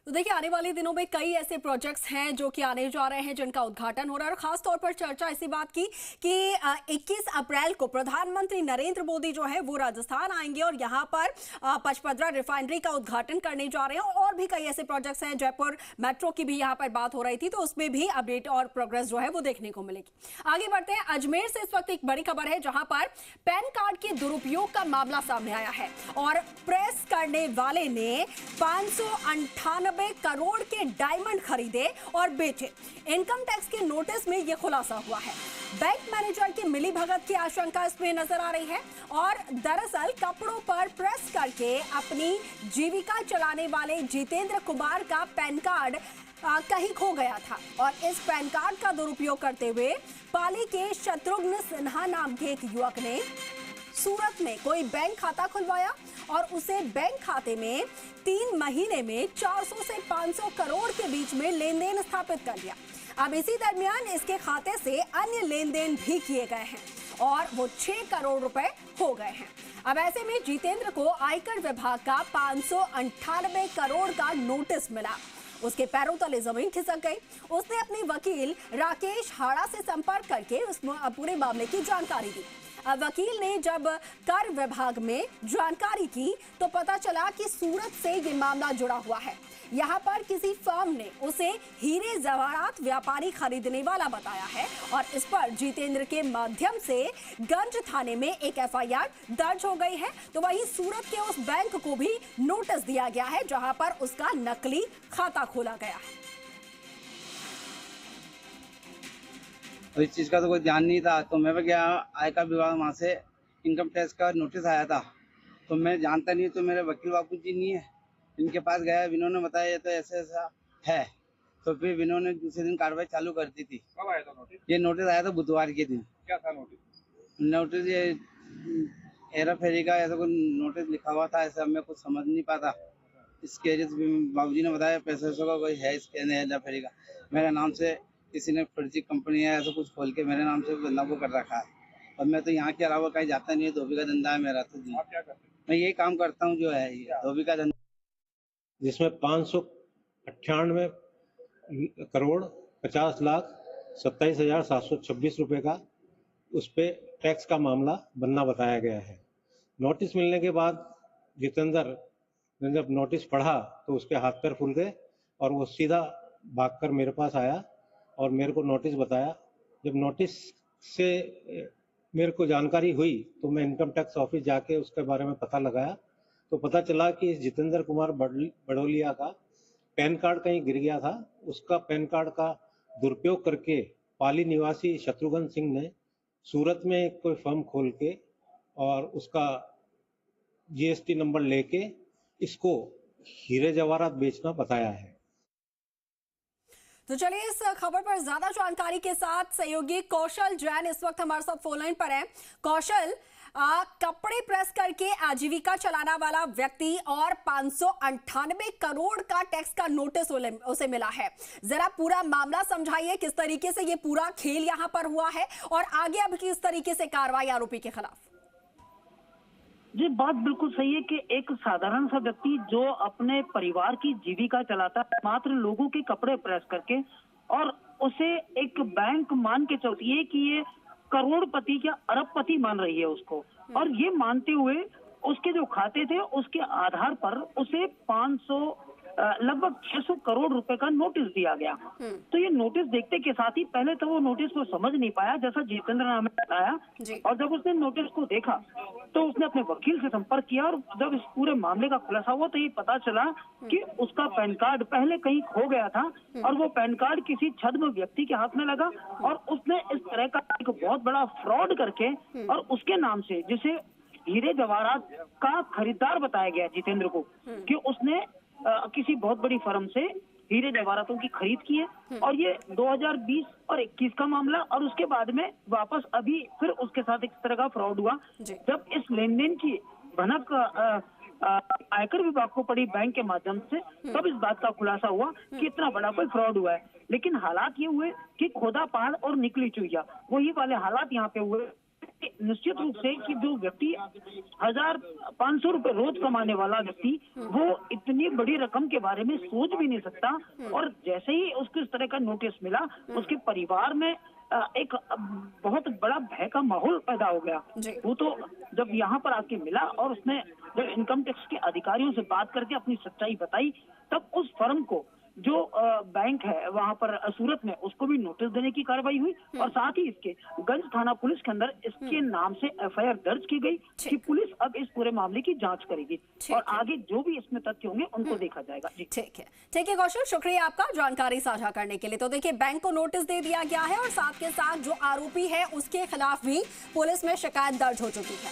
तो देखिए, आने वाले दिनों में कई ऐसे प्रोजेक्ट्स हैं जो कि आने जा रहे हैं, जिनका उद्घाटन हो रहा है। और खास तौर पर चर्चा इसी बात की कि 21 अप्रैल को प्रधानमंत्री नरेंद्र मोदी जो है वो राजस्थान आएंगे और यहां पर पचपदरा रिफाइनरी का उद्घाटन करने जा रहे हैं। और भी कई ऐसे प्रोजेक्ट्स हैं, जयपुर मेट्रो की भी यहां पर बात हो रही थी, तो उसमें भी अपडेट और प्रोग्रेस जो है वो देखने को मिलेगी। आगे बढ़ते हैं। अजमेर से इस वक्त एक बड़ी खबर है, जहां पर पैन कार्ड के दुरुपयोग का मामला सामने आया है और प्रेस करने वाले ने 598 करोड़ के डायमंड खरीदे और बेचे। इनकम टैक्स के नोटिस में यह खुलासा हुआ है। बैंक मैनेजर की मिलीभगत की आशंका इसमें नजर आ रही है और दरअसल कपड़ों पर प्रेस करके अपनी जीविका चलाने वाले जितेंद्र कुमार का पैन कार्ड कहीं खो गया था और इस पैन कार्ड का दुरुपयोग करते हुए पाली के शत्रुघ्न सिन्हा नाम के एक युवक ने सूरत में कोई बैंक खाता खुलवाया और उसे बैंक खाते में 3 महीने में 400 से 500 करोड़ के बीच में लेन देन स्थापित कर लिया। अब इसी दरमियान इसके खाते से अन्य लेन देन भी किए गए हैं और वो 6 करोड़ रुपए हो गए हैं। अब ऐसे में जितेंद्र को आयकर विभाग का 598 करोड़ का नोटिस मिला। उसके पैरों तले जमीन खिसक गई। उसने अपने वकील राकेश हाड़ा से संपर्क करके उस पूरे मामले की जानकारी दी। वकील ने जब कर विभाग में जानकारी की तो पता चला कि सूरत से ये मामला जुड़ा हुआ है। यहाँ पर किसी फर्म ने उसे हीरे जवाहरात व्यापारी खरीदने वाला बताया है और इस पर जितेंद्र के माध्यम से गंज थाने में एक एफआईआर दर्ज हो गई है। तो वहीं सूरत के उस बैंक को भी नोटिस दिया गया है, जहां पर उसका नकली खाता खोला गया है। तो इस चीज़ का तो कोई ध्यान नहीं था, तो मैं गया आयकर विभाग, वहाँ से इनकम टैक्स का नोटिस आया था। तो मैं जानता नहीं, तो मेरे वकील बाबू जी नहीं है, इनके पास गया, इन्होंने बताया ये तो ऐसा ऐसा है। तो फिर इन्होंने दूसरे दिन कार्रवाई चालू कर दी थी। कब आया था नोटिस? ये नोटिस आया था बुधवार के दिन। क्या था नोटिस? नोटिस ये हेरा फेरी का ऐसा कोई नोटिस लिखा हुआ था, ऐसा मैं कुछ समझ नहीं पाता। इसके बाबू जी ने बताया पैसे का कोई है इसके हेरा फेरी का, मेरे नाम से किसी ने फर्जी कंपनी है ऐसा कुछ खोल के मेरे नाम से बंदा वो कर रखा है। और मैं तो यहाँ के अलावा कहीं जाता नहीं, धोबी का धंधा है मेरा। तो जी आप क्या करते हैं? मैं यही काम करता हूँ जो है, ये धोबी का धंधा, जिसमें 598 करोड़ 50 लाख 27,726 रुपए का उस पे टैक्स का मामला बनना बताया गया है। नोटिस मिलने के बाद जितेंद्र ने जब नोटिस पढ़ा तो उसके हाथ पैर फूल गए और वो सीधा भागकर मेरे पास आया और मेरे को नोटिस बताया। जब नोटिस से मेरे को जानकारी हुई तो मैं इनकम टैक्स ऑफिस जाके उसके बारे में पता लगाया, तो पता चला कि इस जितेंद्र कुमार बड़ोलिया का पैन कार्ड कहीं गिर गया था। उसका पैन कार्ड का दुरुपयोग करके पाली निवासी शत्रुघ्न सिंह ने सूरत में एक कोई फर्म खोल के और उसका जीएसटी नंबर लेके इसको हीरे जवाहरात बेचना बताया है। तो चलिए, इस खबर पर ज्यादा जानकारी के साथ सहयोगी कौशल जैन इस वक्त हमारे साथ फोन लाइन पर है। कौशल, कपड़े प्रेस करके आजीविका चलाना वाला व्यक्ति और 598 करोड़ का टैक्स का नोटिस उसे मिला है। जरा पूरा मामला समझाइए, किस तरीके से ये पूरा खेल यहां पर हुआ है और आगे अब किस तरीके से कार्रवाई आरोपी के खिलाफ? जी, बात बिल्कुल सही है कि एक साधारण सा व्यक्ति जो अपने परिवार की जीविका चलाता है मात्र लोगों के कपड़े प्रेस करके, और उसे एक बैंक मान के चलती है कि ये करोड़पति या अरबपति मान रही है उसको, और ये मानते हुए उसके जो खाते थे उसके आधार पर उसे 500 लगभग 600 करोड़ रुपए का नोटिस दिया गया। तो ये नोटिस देखते के साथ ही पहले तो वो नोटिस को समझ नहीं पाया, जैसा जितेंद्र ने हमें बताया, और जब उसने नोटिस को देखा तो उसने अपने वकील से संपर्क किया और जब इस पूरे मामले का खुलासा हुआ तो ये पता चला कि उसका पैन कार्ड पहले कहीं खो गया था और वो पैन कार्ड किसी छद्म व्यक्ति के हाथ में लगा और उसने इस तरह का एक बहुत बड़ा फ्रॉड करके और उसके नाम से, जिसे हीरे जवाहरात का खरीदार बताया गया जितेंद्र को, कि उसने किसी बहुत बड़ी फर्म से हीरे जवाहरातों की खरीद की है। और ये 2020 और 21 का मामला, और उसके बाद में वापस अभी फिर उसके साथ इस तरह का फ्रॉड हुआ। जब इस लेन देन की भनक आयकर विभाग को पड़ी बैंक के माध्यम से, तब इस बात का खुलासा हुआ कि इतना बड़ा कोई फ्रॉड हुआ है। लेकिन हालात ये हुए कि खोदा पहाड़ और निकली चुईया, वही वाले हालात यहाँ पे हुए निश्चित रूप से कि जो व्यक्ति 1,500 रुपए रोज कमाने वाला व्यक्ति वो इतनी बड़ी रकम के बारे में सोच भी नहीं सकता। और जैसे ही उसको इस तरह का नोटिस मिला, उसके परिवार में एक बहुत बड़ा भय का माहौल पैदा हो गया। वो तो जब यहाँ पर आके मिला और उसने जब इनकम टैक्स के अधिकारियों से बात करके अपनी सच्चाई बताई, तब उस फर्म को जो बैंक है वहां पर सूरत में, उसको भी नोटिस देने की कार्रवाई हुई और साथ ही इसके गंज थाना पुलिस के अंदर इसके नाम से एफआईआर दर्ज की गई कि पुलिस अब इस पूरे मामले की जांच करेगी और आगे जो भी इसमें तथ्य होंगे उनको देखा जाएगा। ठीक है कौशल, शुक्रिया आपका जानकारी साझा करने के लिए। तो देखिए, बैंक को नोटिस दे दिया गया है और साथ के साथ जो आरोपी है उसके खिलाफ भी पुलिस में शिकायत दर्ज हो चुकी है।